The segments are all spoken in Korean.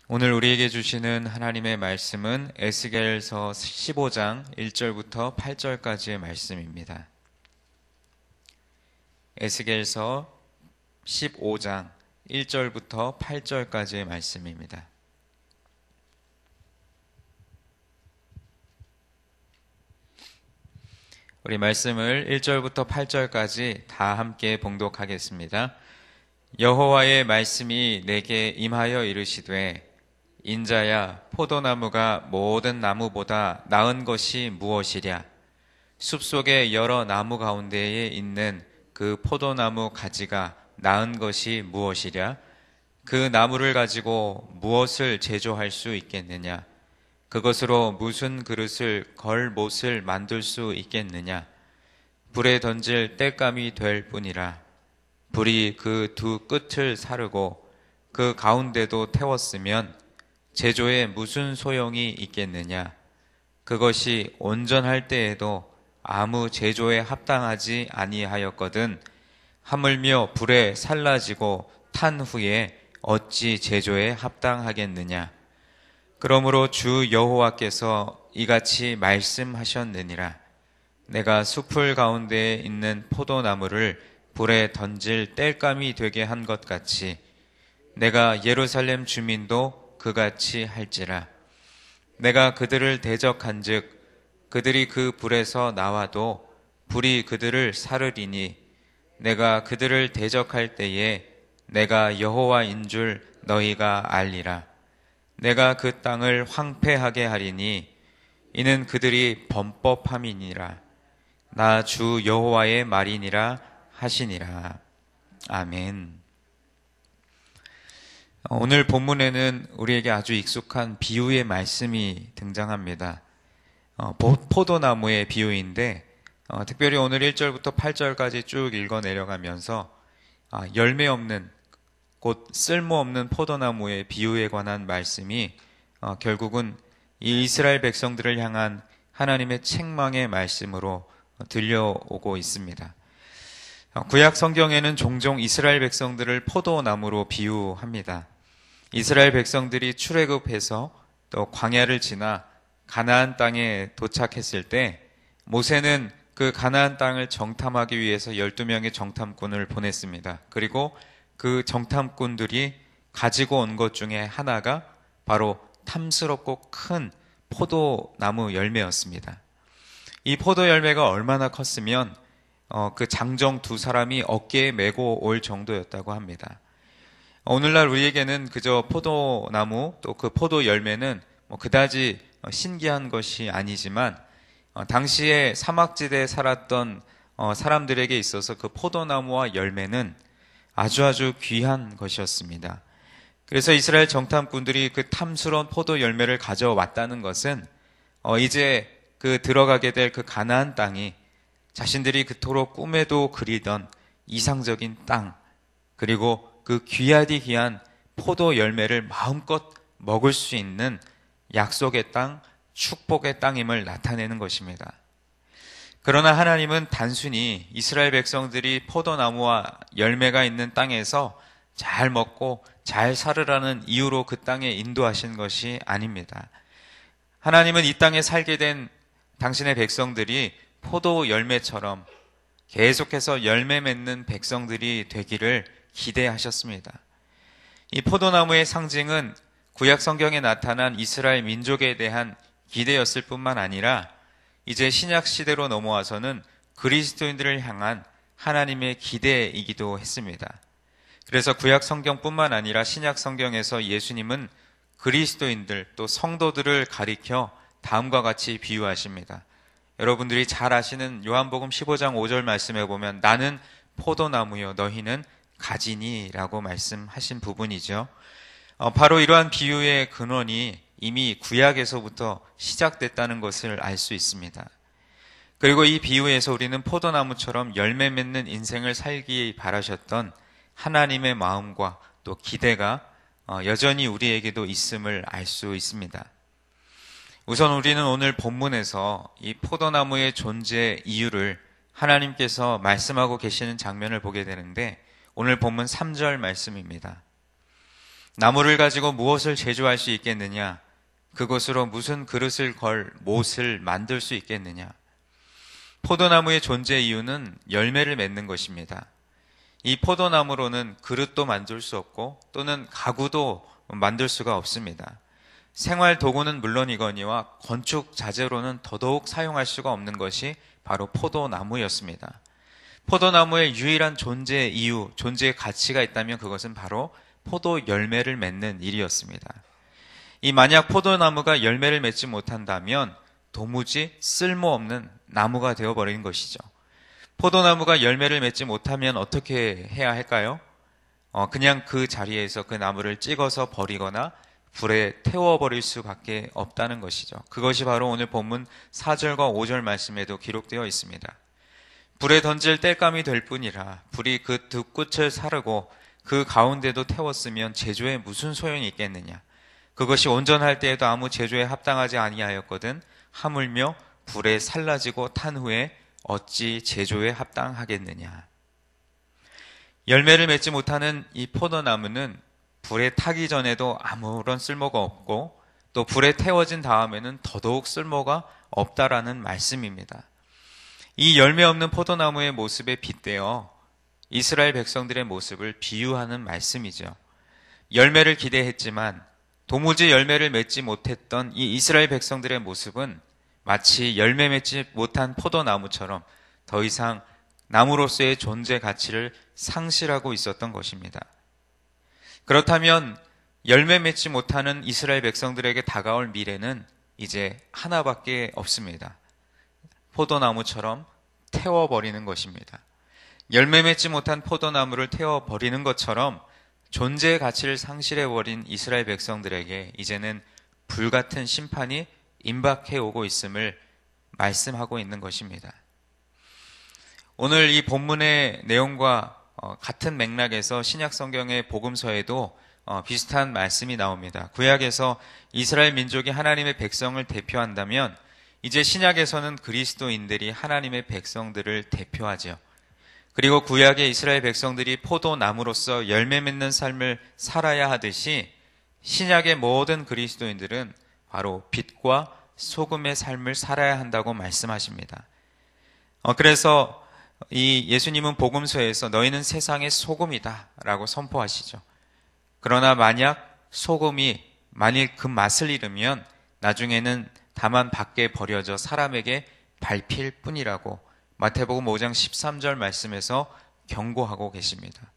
오늘 우리에게 주시는 하나님의 말씀은 에스겔서 15장 1절부터 8절까지의 말씀입니다. 에스겔서 15장 1절부터 8절까지의 말씀입니다. 우리 말씀을 1절부터 8절까지 다 함께 봉독하겠습니다. 여호와의 말씀이 내게 임하여 이르시되 인자야, 포도나무가 모든 나무보다 나은 것이 무엇이랴? 숲속의 여러 나무 가운데에 있는 그 포도나무 가지가 나은 것이 무엇이랴? 그 나무를 가지고 무엇을 제조할 수 있겠느냐? 그것으로 무슨 그릇을 걸 못을 만들 수 있겠느냐? 불에 던질 땔감이 될 뿐이라. 불이 그 두 끝을 사르고 그 가운데도 태웠으면 제조에 무슨 소용이 있겠느냐? 그것이 온전할 때에도 아무 제조에 합당하지 아니하였거든 하물며 불에 살라지고 탄 후에 어찌 제조에 합당하겠느냐? 그러므로 주 여호와께서 이같이 말씀하셨느니라. 내가 숲풀 가운데에 있는 포도나무를 불에 던질 땔감이 되게 한 것 같이 내가 예루살렘 주민도 그같이 할지라. 내가 그들을 대적한즉 그들이 그 불에서 나와도 불이 그들을 사르리니 내가 그들을 대적할 때에 내가 여호와인 줄 너희가 알리라. 내가 그 땅을 황폐하게 하리니 이는 그들이 범법함이니라. 나 주 여호와의 말이니라 하시니라. 아멘. 오늘 본문에는 우리에게 아주 익숙한 비유의 말씀이 등장합니다. 포도나무의 비유인데 특별히 오늘 1절부터 8절까지 쭉 읽어 내려가면서 열매 없는 곧 쓸모없는 포도나무의 비유에 관한 말씀이 결국은 이 이스라엘 백성들을 향한 하나님의 책망의 말씀으로 들려오고 있습니다. 구약 성경에는 종종 이스라엘 백성들을 포도나무로 비유합니다. 이스라엘 백성들이 출애굽해서 또 광야를 지나 가나안 땅에 도착했을 때 모세는 그 가나안 땅을 정탐하기 위해서 12명의 정탐꾼을 보냈습니다. 그리고 그 정탐꾼들이 가지고 온 것 중에 하나가 바로 탐스럽고 큰 포도나무 열매였습니다. 이 포도 열매가 얼마나 컸으면 그 장정 두 사람이 어깨에 메고 올 정도였다고 합니다. 오늘날 우리에게는 그저 포도나무 또 그 포도 열매는 그다지 신기한 것이 아니지만 당시에 사막지대에 살았던 사람들에게 있어서 그 포도나무와 열매는 아주 귀한 것이었습니다. 그래서 이스라엘 정탐꾼들이 그 탐스러운 포도 열매를 가져왔다는 것은 이제 그 들어가게 될 그 가나안 땅이 자신들이 그토록 꿈에도 그리던 이상적인 땅, 그리고 그 귀하디 귀한 포도 열매를 마음껏 먹을 수 있는 약속의 땅, 축복의 땅임을 나타내는 것입니다. 그러나 하나님은 단순히 이스라엘 백성들이 포도나무와 열매가 있는 땅에서 잘 먹고 잘 살으라는 이유로 그 땅에 인도하신 것이 아닙니다. 하나님은 이 땅에 살게 된 당신의 백성들이 포도 열매처럼 계속해서 열매 맺는 백성들이 되기를 기대하셨습니다. 이 포도나무의 상징은 구약 성경에 나타난 이스라엘 민족에 대한 기대였을 뿐만 아니라 이제 신약 시대로 넘어와서는 그리스도인들을 향한 하나님의 기대이기도 했습니다. 그래서 구약 성경뿐만 아니라 신약 성경에서 예수님은 그리스도인들 또 성도들을 가리켜 다음과 같이 비유하십니다. 여러분들이 잘 아시는 요한복음 15장 5절 말씀에 보면 나는 포도나무요 너희는 가지니 라고 말씀하신 부분이죠. 바로 이러한 비유의 근원이 이미 구약에서부터 시작됐다는 것을 알 수 있습니다. 그리고 이 비유에서 우리는 포도나무처럼 열매 맺는 인생을 살기 바라셨던 하나님의 마음과 또 기대가 여전히 우리에게도 있음을 알 수 있습니다. 우선 우리는 오늘 본문에서 이 포도나무의 존재 이유를 하나님께서 말씀하고 계시는 장면을 보게 되는데 오늘 본문 3절 말씀입니다. 나무를 가지고 무엇을 제조할 수 있겠느냐? 그것으로 무슨 그릇을 걸 못을 만들 수 있겠느냐? 포도나무의 존재 이유는 열매를 맺는 것입니다. 이 포도나무로는 그릇도 만들 수 없고 또는 가구도 만들 수가 없습니다. 생활 도구는 물론이거니와 건축 자재로는 더더욱 사용할 수가 없는 것이 바로 포도나무였습니다. 포도나무의 유일한 존재 이유, 존재의 가치가 있다면 그것은 바로 포도 열매를 맺는 일이었습니다. 이 만약 포도나무가 열매를 맺지 못한다면 도무지 쓸모없는 나무가 되어버린 것이죠. 포도나무가 열매를 맺지 못하면 어떻게 해야 할까요? 그냥 그 자리에서 그 나무를 찍어서 버리거나 불에 태워버릴 수밖에 없다는 것이죠. 그것이 바로 오늘 본문 4절과 5절 말씀에도 기록되어 있습니다. 불에 던질 땔감이 될 뿐이라 불이 그 두 끝을 사르고 그 가운데도 태웠으면 제조에 무슨 소용이 있겠느냐. 그것이 온전할 때에도 아무 제조에 합당하지 아니하였거든 하물며 불에 살라지고 탄 후에 어찌 제조에 합당하겠느냐. 열매를 맺지 못하는 이 포도나무는 불에 타기 전에도 아무런 쓸모가 없고 또 불에 태워진 다음에는 더더욱 쓸모가 없다라는 말씀입니다. 이 열매 없는 포도나무의 모습에 빗대어 이스라엘 백성들의 모습을 비유하는 말씀이죠. 열매를 기대했지만 도무지 열매를 맺지 못했던 이 이스라엘 백성들의 모습은 마치 열매 맺지 못한 포도나무처럼 더 이상 나무로서의 존재 가치를 상실하고 있었던 것입니다. 그렇다면 열매 맺지 못하는 이스라엘 백성들에게 다가올 미래는 이제 하나밖에 없습니다. 포도나무처럼 태워버리는 것입니다. 열매 맺지 못한 포도나무를 태워버리는 것처럼 존재의 가치를 상실해버린 이스라엘 백성들에게 이제는 불같은 심판이 임박해 오고 있음을 말씀하고 있는 것입니다. 오늘 이 본문의 내용과 같은 맥락에서 신약 성경의 복음서에도 비슷한 말씀이 나옵니다. 구약에서 이스라엘 민족이 하나님의 백성을 대표한다면 이제 신약에서는 그리스도인들이 하나님의 백성들을 대표하죠. 그리고 구약의 이스라엘 백성들이 포도나무로서 열매 맺는 삶을 살아야 하듯이 신약의 모든 그리스도인들은 바로 빛과 소금의 삶을 살아야 한다고 말씀하십니다. 그래서 이 예수님은 복음서에서 너희는 세상의 소금이다 라고 선포하시죠. 그러나 만일 그 맛을 잃으면 나중에는 다만 밖에 버려져 사람에게 밟힐 뿐이라고 마태복음 5장 13절 말씀에서 경고하고 계십니다.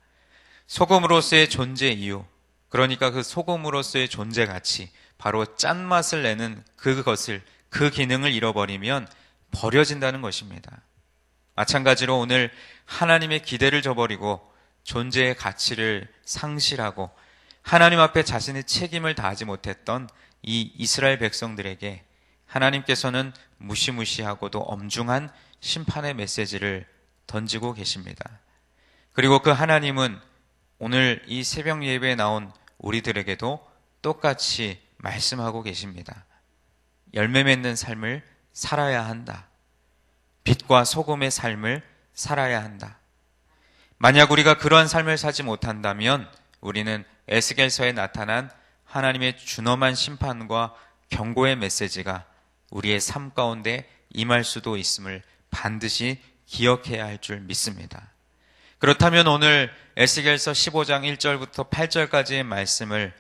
소금으로서의 존재 이유, 그러니까 그 소금으로서의 존재 가치, 바로 짠맛을 내는 그 기능을 잃어버리면 버려진다는 것입니다. 마찬가지로 오늘 하나님의 기대를 저버리고 존재의 가치를 상실하고 하나님 앞에 자신의 책임을 다하지 못했던 이 이스라엘 백성들에게 하나님께서는 무시무시하고도 엄중한 심판의 메시지를 던지고 계십니다. 그리고 그 하나님은 오늘 이 새벽 예배에 나온 우리들에게도 똑같이 말씀하고 계십니다. 열매 맺는 삶을 살아야 한다. 빛과 소금의 삶을 살아야 한다. 만약 우리가 그러한 삶을 살지 못한다면 우리는 에스겔서에 나타난 하나님의 준엄한 심판과 경고의 메시지가 우리의 삶 가운데 임할 수도 있음을 반드시 기억해야 할 줄 믿습니다. 그렇다면 오늘 에스겔서 15장 1절부터 8절까지의 말씀을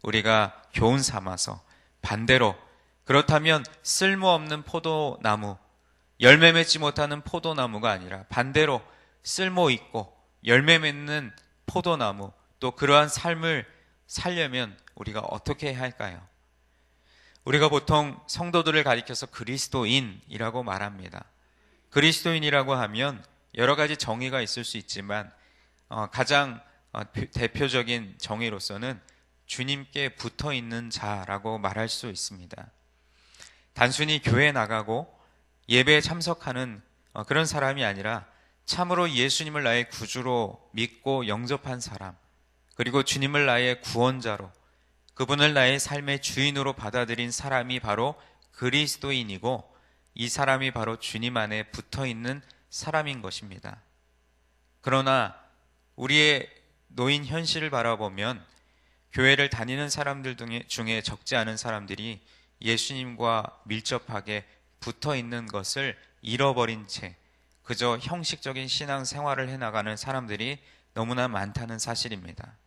우리가 교훈 삼아서 반대로 그렇다면 쓸모없는 포도나무, 열매 맺지 못하는 포도나무가 아니라 반대로 쓸모 있고 열매 맺는 포도나무, 또 그러한 삶을 살려면 우리가 어떻게 해야 할까요? 우리가 보통 성도들을 가리켜서 그리스도인이라고 말합니다. 그리스도인이라고 하면 여러 가지 정의가 있을 수 있지만 가장 대표적인 정의로서는 주님께 붙어 있는 자라고 말할 수 있습니다. 단순히 교회에 나가고 예배에 참석하는 그런 사람이 아니라 참으로 예수님을 나의 구주로 믿고 영접한 사람, 그리고 주님을 나의 구원자로, 그분을 나의 삶의 주인으로 받아들인 사람이 바로 그리스도인이고 이 사람이 바로 주님 안에 붙어 있는 사람인 것입니다. 그러나 우리의 노인 현실을 바라보면 교회를 다니는 사람들 중에 적지 않은 사람들이 예수님과 밀접하게 붙어 있는 것을 잃어버린 채 그저 형식적인 신앙 생활을 해나가는 사람들이 너무나 많다는 사실입니다.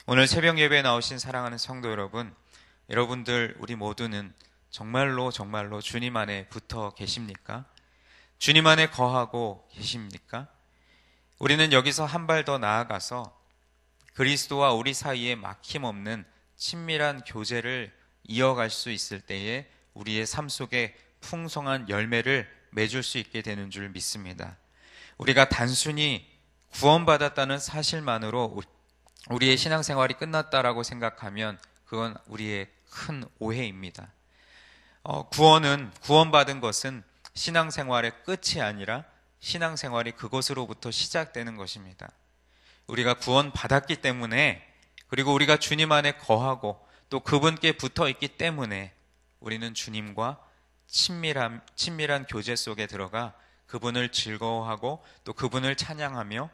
오늘 새벽 예배에 나오신 사랑하는 성도 여러분, 여러분들 우리 모두는 정말로 주님 안에 붙어 계십니까? 주님 안에 거하고 계십니까? 우리는 여기서 한 발 더 나아가서 그리스도와 우리 사이에 막힘없는 친밀한 교제를 이어갈 수 있을 때에 우리의 삶 속에 풍성한 열매를 맺을 수 있게 되는 줄 믿습니다. 우리가 단순히 구원받았다는 사실만으로 우리의 신앙생활이 끝났다라고 생각하면 그건 우리의 큰 오해입니다. 구원받은 것은 신앙생활의 끝이 아니라 신앙생활이 그것으로부터 시작되는 것입니다. 우리가 구원받았기 때문에, 그리고 우리가 주님 안에 거하고 또 그분께 붙어 있기 때문에 우리는 주님과 친밀한 교제 속에 들어가 그분을 즐거워하고 또 그분을 찬양하며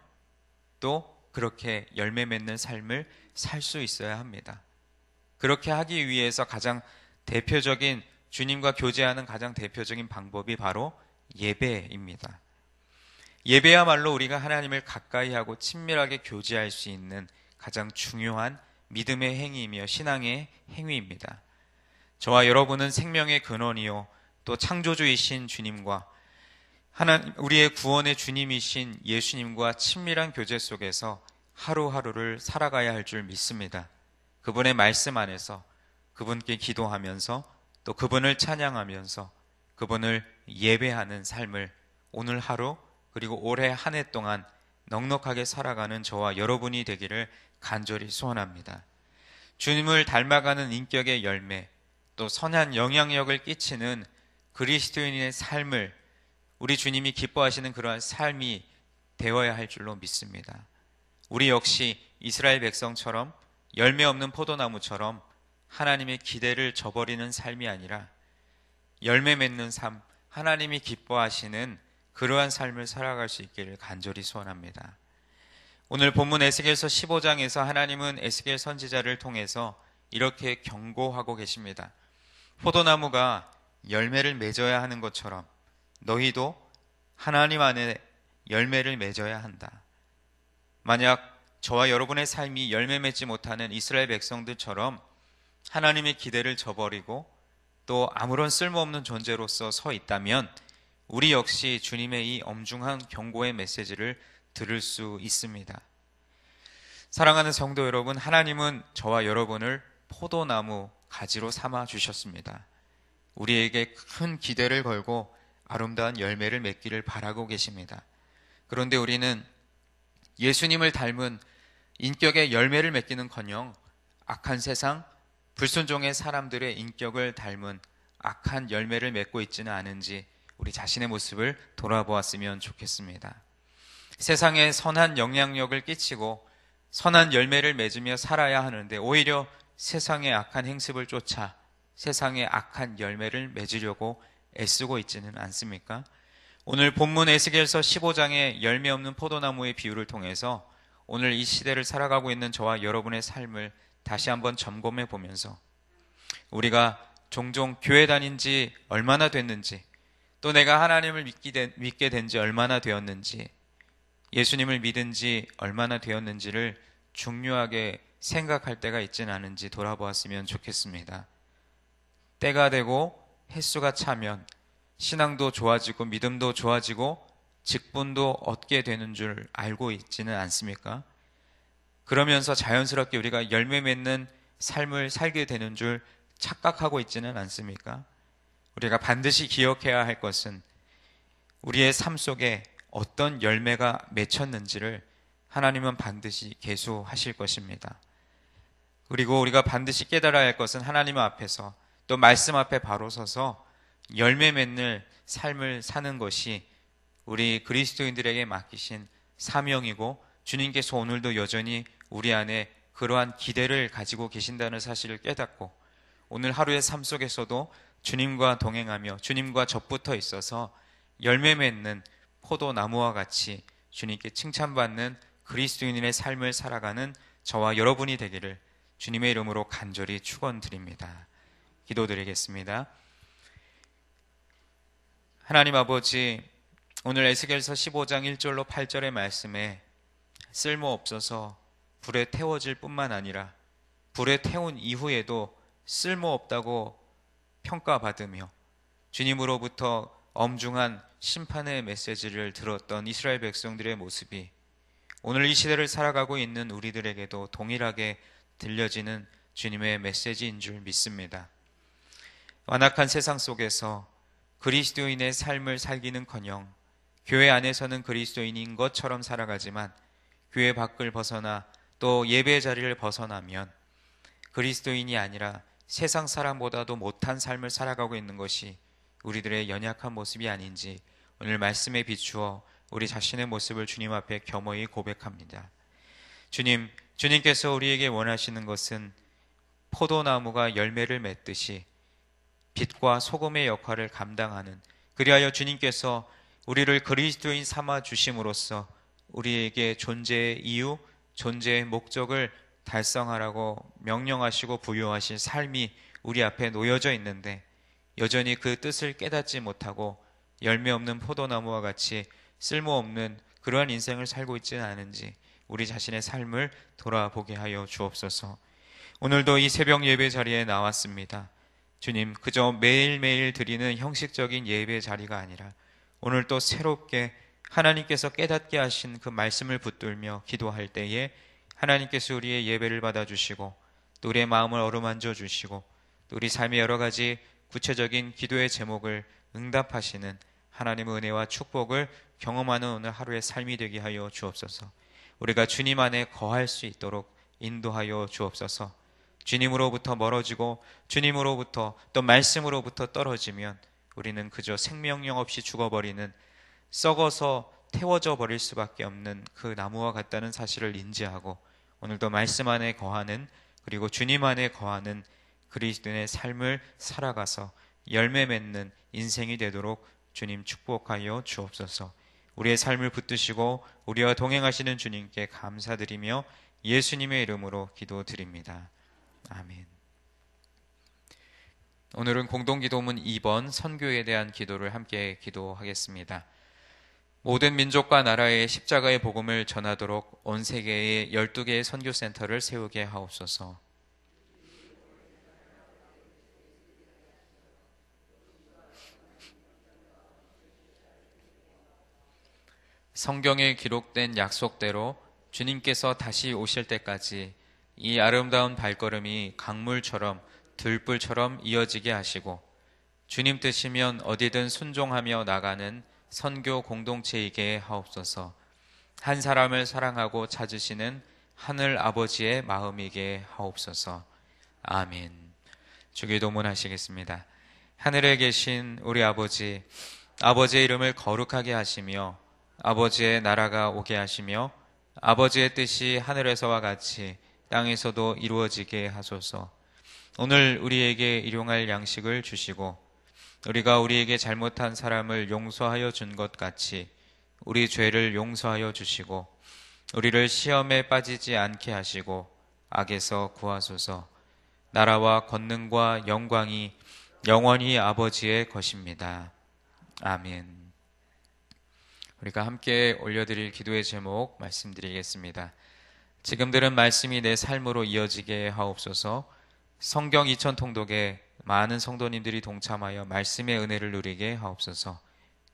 또 그렇게 열매 맺는 삶을 살 수 있어야 합니다. 그렇게 하기 위해서 가장 대표적인, 주님과 교제하는 가장 대표적인 방법이 바로 예배입니다. 예배야말로 우리가 하나님을 가까이 하고 친밀하게 교제할 수 있는 가장 중요한 믿음의 행위이며 신앙의 행위입니다. 저와 여러분은 생명의 근원이요 또 창조주이신 주님과 우리의 구원의 주님이신 예수님과 친밀한 교제 속에서 하루하루를 살아가야 할 줄 믿습니다. 그분의 말씀 안에서 그분께 기도하면서 또 그분을 찬양하면서 그분을 예배하는 삶을 오늘 하루 그리고 올해 한 해 동안 넉넉하게 살아가는 저와 여러분이 되기를 간절히 소원합니다. 주님을 닮아가는 인격의 열매, 또 선한 영향력을 끼치는 그리스도인의 삶을 우리 주님이 기뻐하시는 그러한 삶이 되어야 할 줄로 믿습니다. 우리 역시 이스라엘 백성처럼 열매 없는 포도나무처럼 하나님의 기대를 저버리는 삶이 아니라 열매 맺는 삶, 하나님이 기뻐하시는 그러한 삶을 살아갈 수 있기를 간절히 소원합니다. 오늘 본문 에스겔서 15장에서 하나님은 에스겔 선지자를 통해서 이렇게 경고하고 계십니다. 포도나무가 열매를 맺어야 하는 것처럼 너희도 하나님 안에 열매를 맺어야 한다. 만약 저와 여러분의 삶이 열매 맺지 못하는 이스라엘 백성들처럼 하나님의 기대를 저버리고 또 아무런 쓸모없는 존재로서 서 있다면 우리 역시 주님의 이 엄중한 경고의 메시지를 들을 수 있습니다. 사랑하는 성도 여러분, 하나님은 저와 여러분을 포도나무 가지로 삼아 주셨습니다. 우리에게 큰 기대를 걸고 아름다운 열매를 맺기를 바라고 계십니다. 그런데 우리는 예수님을 닮은 인격의 열매를 맺기는커녕 악한 세상, 불순종의 사람들의 인격을 닮은 악한 열매를 맺고 있지는 않은지 우리 자신의 모습을 돌아보았으면 좋겠습니다. 세상에 선한 영향력을 끼치고 선한 열매를 맺으며 살아야 하는데 오히려 세상의 악한 행습을 쫓아 세상의 악한 열매를 맺으려고 애쓰고 있지는 않습니까? 오늘 본문 에스겔서 15장의 열매 없는 포도나무의 비유를 통해서 오늘 이 시대를 살아가고 있는 저와 여러분의 삶을 다시 한번 점검해 보면서 우리가 종종 교회 다닌 지 얼마나 됐는지, 또 내가 하나님을 믿게 된 지 얼마나 되었는지, 예수님을 믿은 지 얼마나 되었는지를 중요하게 생각할 때가 있지는 않은지 돌아보았으면 좋겠습니다. 때가 되고 횟수가 차면 신앙도 좋아지고 믿음도 좋아지고 직분도 얻게 되는 줄 알고 있지는 않습니까? 그러면서 자연스럽게 우리가 열매 맺는 삶을 살게 되는 줄 착각하고 있지는 않습니까? 우리가 반드시 기억해야 할 것은 우리의 삶 속에 어떤 열매가 맺혔는지를 하나님은 반드시 계수하실 것입니다. 그리고 우리가 반드시 깨달아야 할 것은 하나님 앞에서 또 말씀 앞에 바로 서서 열매 맺는 삶을 사는 것이 우리 그리스도인들에게 맡기신 사명이고 주님께서 오늘도 여전히 우리 안에 그러한 기대를 가지고 계신다는 사실을 깨닫고 오늘 하루의 삶 속에서도 주님과 동행하며 주님과 접붙어 있어서 열매 맺는 포도나무와 같이 주님께 칭찬받는 그리스도인의 삶을 살아가는 저와 여러분이 되기를 주님의 이름으로 간절히 축원드립니다. 기도드리겠습니다. 하나님 아버지, 오늘 에스겔서 15장 1절로 8절의 말씀에 쓸모없어서 불에 태워질 뿐만 아니라 불에 태운 이후에도 쓸모없다고 평가받으며 주님으로부터 엄중한 심판의 메시지를 들었던 이스라엘 백성들의 모습이 오늘 이 시대를 살아가고 있는 우리들에게도 동일하게 들려지는 주님의 메시지인 줄 믿습니다. 완악한 세상 속에서 그리스도인의 삶을 살기는커녕 교회 안에서는 그리스도인인 것처럼 살아가지만 교회 밖을 벗어나 또 예배 자리를 벗어나면 그리스도인이 아니라 세상 사람보다도 못한 삶을 살아가고 있는 것이 우리들의 연약한 모습이 아닌지 오늘 말씀에 비추어 우리 자신의 모습을 주님 앞에 겸허히 고백합니다. 주님께서 우리에게 원하시는 것은 포도나무가 열매를 맺듯이 빛과 소금의 역할을 감당하는, 그리하여 주님께서 우리를 그리스도인 삼아 주심으로써 우리에게 존재의 이유, 존재의 목적을 달성하라고 명령하시고 부여하신 삶이 우리 앞에 놓여져 있는데 여전히 그 뜻을 깨닫지 못하고 열매 없는 포도나무와 같이 쓸모없는 그러한 인생을 살고 있지는 않은지 우리 자신의 삶을 돌아보게 하여 주옵소서. 오늘도 이 새벽 예배 자리에 나왔습니다. 주님, 그저 매일매일 드리는 형식적인 예배 자리가 아니라 오늘 또 새롭게 하나님께서 깨닫게 하신 그 말씀을 붙들며 기도할 때에 하나님께서 우리의 예배를 받아주시고 또 우리의 마음을 어루만져 주시고 또 우리 삶의 여러 가지 구체적인 기도의 제목을 응답하시는 하나님의 은혜와 축복을 경험하는 오늘 하루의 삶이 되게 하여 주옵소서. 우리가 주님 안에 거할 수 있도록 인도하여 주옵소서. 주님으로부터 멀어지고 주님으로부터 또 말씀으로부터 떨어지면 우리는 그저 생명력 없이 죽어버리는, 썩어서 태워져 버릴 수밖에 없는 그 나무와 같다는 사실을 인지하고 오늘도 말씀 안에 거하는, 그리고 주님 안에 거하는 그리스도인의 삶을 살아가서 열매 맺는 인생이 되도록 주님 축복하여 주옵소서. 우리의 삶을 붙드시고 우리와 동행하시는 주님께 감사드리며 예수님의 이름으로 기도드립니다. 아멘. 오늘은 공동기도문 2번 선교에 대한 기도를 함께 기도하겠습니다. 모든 민족과 나라에 십자가의 복음을 전하도록 온 세계에 12개의 선교센터를 세우게 하옵소서. 성경에 기록된 약속대로 주님께서 다시 오실 때까지 이 아름다운 발걸음이 강물처럼 들불처럼 이어지게 하시고 주님 뜻이면 어디든 순종하며 나가는 선교 공동체이게 하옵소서. 한 사람을 사랑하고 찾으시는 하늘 아버지의 마음이게 하옵소서. 아멘. 주기도문 하시겠습니다. 하늘에 계신 우리 아버지, 아버지의 이름을 거룩하게 하시며 아버지의 나라가 오게 하시며 아버지의 뜻이 하늘에서와 같이 땅에서도 이루어지게 하소서. 오늘 우리에게 일용할 양식을 주시고 우리가 우리에게 잘못한 사람을 용서하여 준 것 같이 우리 죄를 용서하여 주시고 우리를 시험에 빠지지 않게 하시고 악에서 구하소서. 나라와 권능과 영광이 영원히 아버지의 것입니다. 아멘. 우리가 함께 올려드릴 기도의 제목 말씀드리겠습니다. 지금 들은 말씀이 내 삶으로 이어지게 하옵소서. 성경 2000 통독에 많은 성도님들이 동참하여 말씀의 은혜를 누리게 하옵소서.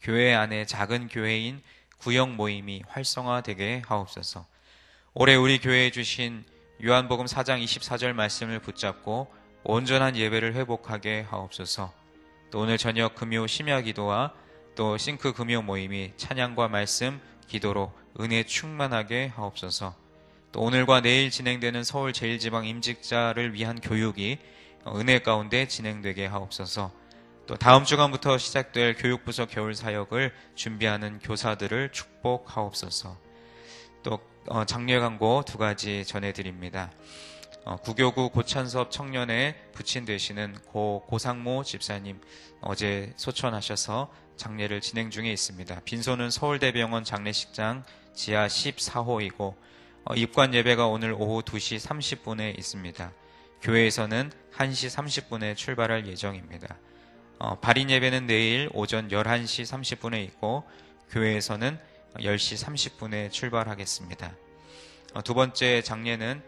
교회 안에 작은 교회인 구역 모임이 활성화되게 하옵소서. 올해 우리 교회에 주신 요한복음 4장 24절 말씀을 붙잡고 온전한 예배를 회복하게 하옵소서. 또 오늘 저녁 금요 심야 기도와 또 싱크 금요 모임이 찬양과 말씀, 기도로 은혜 충만하게 하옵소서. 또 오늘과 내일 진행되는 서울 제1지방 임직자를 위한 교육이 은혜 가운데 진행되게 하옵소서. 또 다음 주간부터 시작될 교육부서 겨울 사역을 준비하는 교사들을 축복하옵소서. 또 장례 광고 2가지 전해드립니다. 구교구 고찬섭 청년의 부친 되시는 고상모 집사님 어제 소천하셔서 장례를 진행 중에 있습니다. 빈소는 서울대병원 장례식장 지하 14호이고 입관 예배가 오늘 오후 2시 30분에 있습니다. 교회에서는 1시 30분에 출발할 예정입니다. 발인 예배는 내일 오전 11시 30분에 있고 교회에서는 10시 30분에 출발하겠습니다. 두 번째 장례는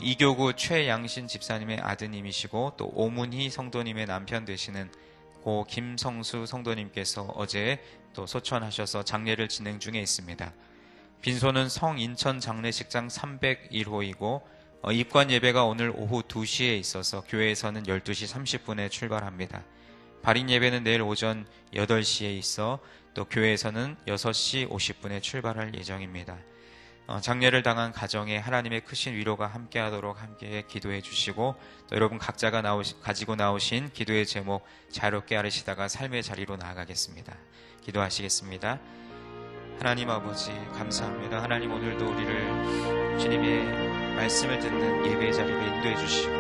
이교구 최양신 집사님의 아드님이시고 또 오문희 성도님의 남편 되시는 고 김성수 성도님께서 어제 또 소천하셔서 장례를 진행 중에 있습니다. 빈소는 성인천 장례식장 301호이고 입관 예배가 오늘 오후 2시에 있어서 교회에서는 12시 30분에 출발합니다. 발인 예배는 내일 오전 8시에 있어 또 교회에서는 6시 50분에 출발할 예정입니다. 장례를 당한 가정에 하나님의 크신 위로가 함께하도록 함께 기도해 주시고 또 여러분 각자가 가지고 나오신 기도의 제목 자유롭게 아뢰시다가 삶의 자리로 나아가겠습니다. 기도하시겠습니다. 하나님 아버지 감사합니다. 하나님 오늘도 우리를 주님의 말씀을 듣는 예배의 자리로 인도해 주시고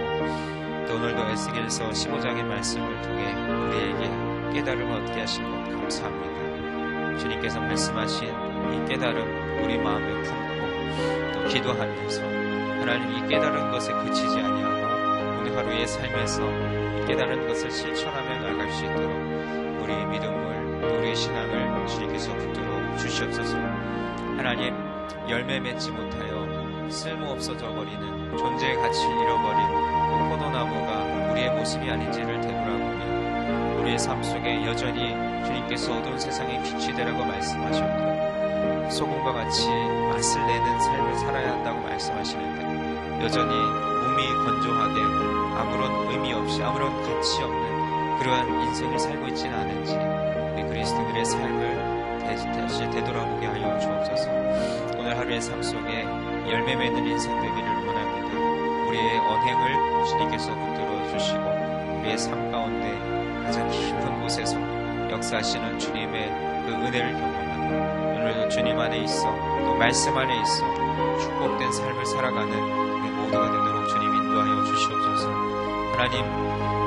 또 오늘도 에스겔서 15장의 말씀을 통해 우리에게 깨달음을 얻게 하신 것 감사합니다. 주님께서 말씀하신 이 깨달음 우리 마음에 품고 또 기도하면서 하나님 이 깨달은 것에 그치지 아니하고 오늘 하루의 삶에서 이 깨달은 것을 실천하며 나아갈 수 있도록 우리의 믿음을 또 우리의 신앙을 주님께서 붙들어 주시옵소서. 하나님 열매 맺지 못하여 쓸모없어져 버리는 존재의 가치를 잃어버린 그 포도나무가 우리의 모습이 아닌지를 되돌아보며 우리의 삶 속에 여전히 주님께서 어두운 세상의 빛이 되라고 말씀하셨고 소금과 같이 맛을 내는 삶을 살아야 한다고 말씀하시는데 여전히 몸이 건조하게 아무런 의미 없이 아무런 가치 없는 그러한 인생을 살고 있지는 않은지 우리 그리스도인들의 삶을 다시 되돌아보게 하여 주옵소서. 오늘 하루의 삶 속에 열매 맺는 인생 되기를 원합니다. 우리의 언행을 주님께서 붙들어 주시고 우리의 삶 가운데 가장 깊은 곳에서 역사하시는 주님의 그 은혜를 경험하고 오늘도 주님 안에 있어 또 말씀 안에 있어 축복된 삶을 살아가는 우리 모두가 되도록 주님 인도하여 주시옵소서. 하나님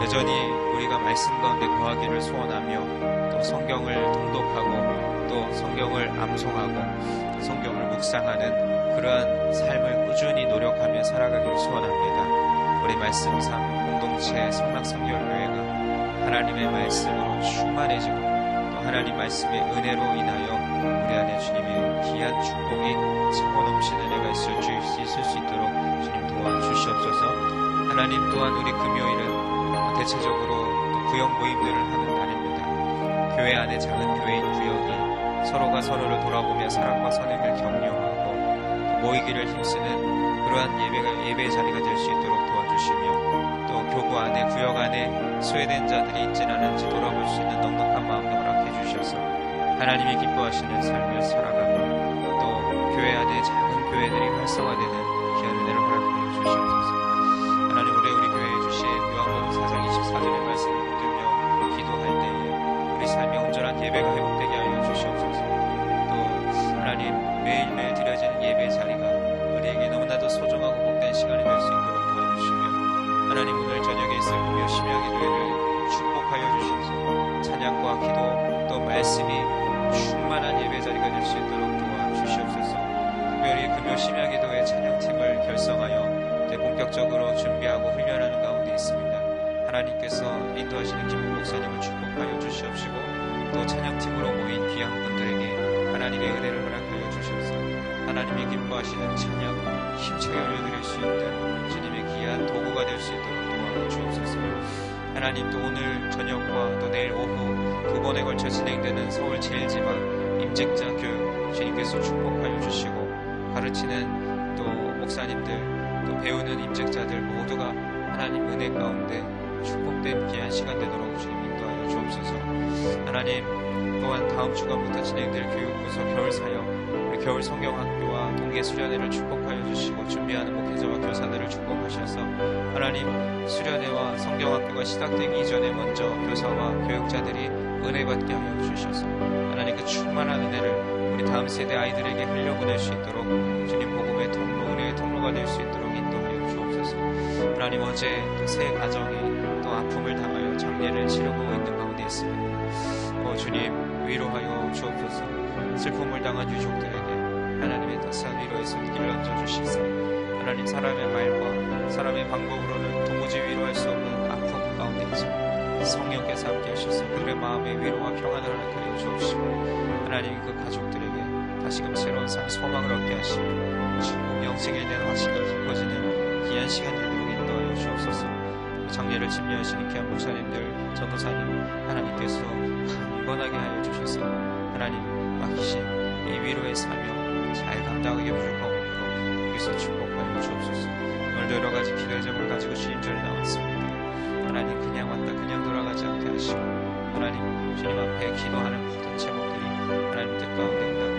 여전히 우리가 말씀 가운데 거하기를 소원하며 또 성경을 통독하고 또 성경을 암송하고 성경을 묵상하는 그러한 삶을 꾸준히 노력하며 살아가기를 소원합니다. 우리 말씀상 공동체 성락성결교회가 하나님의 말씀으로 충만해지고 또 하나님 말씀의 은혜로 인하여 우리 안에 주님의 귀한 축복이 차고 넘치는 은혜가 있을 수 있도록 주님 도와주시옵소서. 하나님 또한 우리 금요일은 대체적으로 또 구역 모임들을 하는 날입니다. 교회 안에 작은 교회인 구역이 서로가 서로를 돌아보며 사랑과 선행을 격려하고 모이기를 힘쓰는 그러한 예배의 자리가 될 수 있도록 도와주시며 또 교구 안에 구역 안에 소외된 자들이 있진 않은지 돌아볼 수 있는 넉넉한 마음도 허락해 주셔서 하나님이 기뻐하시는 삶을 살아가고 또 교회 안에 작은 교회들이 활성화되는 귀한 은혜를 허락해 주시옵소서. 하나님 우리 교회에 주신 요한복음 4장 24절의 말씀을 붙들며 기도할 때에 우리 삶의 온전한 예배가 회복되게 하여 주시옵소서. 또 하나님 매일매일 드려지는 예배의 자리가 우리에게 너무나도 소중하고 복된 시간이 될 수 있도록 도와주시며 하나님 오늘 저녁에 있을 금요 심야 기도회를 축복하여 주셔서 찬양과 기도 또 말씀이 충만한 예배 자리가 될 수 있도록 도와주시옵소서. 특별히 금요 심야 기도회 찬양팀을 결성하여 이제 본격적으로 준비하고 훈련하는 가운데 있습니다. 하나님께서 인도하시는 김국 목사님을 축복하여 주시옵시고 또 찬양팀으로 모인 귀한 분들에게 하나님의 은혜를 허락하여 주셔서 하나님이 기뻐하시는 찬양 힘차게 올려드릴 수 있는 주님의 귀한 도구가 될 수 있도록 도와주옵소서. 하나님 또 오늘 저녁과 또 내일 오후 두 번에 걸쳐 진행되는 서울 제일지방 임직자 교육 주님께서 축복하여 주시고 가르치는 또 목사님들 또 배우는 임직자들 모두가 하나님 은혜 가운데 축복된 귀한 시간 되도록 주님 인도하여 주옵소서. 하나님 또한 다음 주간부터 진행될 교육부서 겨울사역 우리 겨울 성경학교와 동계수련회를 축복하여 주시고 준비하는 목회자와 교사들을 축복하셔서 하나님 수련회와 성경학교가 시작되기 이전에 먼저 교사와 교육자들이 은혜 받게 하여 주셔서 하나님 그 충만한 은혜를 우리 다음 세대 아이들에게 흘려보낼 수 있도록 주님 복음의 통로 은혜의 통로가 될 수 있도록 인도하여 주옵소서. 하나님 어제 또 새 가정이 또 아픔을 당하여 장례를 치르고 있는 가운데 있습니다. 주님 위로하여 주옵소서. 슬픔을 당한 유족들에게 하나님의 따스한 위로의 손길 얹어 주시사 하나님 사람의 말과 사람의 방법으로는 도무지 위로할 수 없는 아픔 가운데 있지만 성령께서 함께 하셔서 그들의 마음에 위로와 평안을 허락하여 주옵시고 하나님 그 가족들에게 다시금 새로운 삶 소망을 얻게 하시고 지금 영생에 대한 확신이 깊어지는 귀한 시간 되도록 인도하여 주옵소서. 장례를 집례하시는 귀한 목사님들 전도사님 하나님께서 강건하게 하여 주셔서 하나님 맡기신 이 위로의 사명 잘 감당하게 불가오므로 여기서 축복하여 주옵소서. 오늘도 여러 가지 기도의 점을 가지고 주님 전에 나왔습니다. 하나님 그냥 왔다 그냥 돌아가지 않게 하시고 하나님 주님 앞에 기도하는 모든 제목들이 하나님 뜻 가운데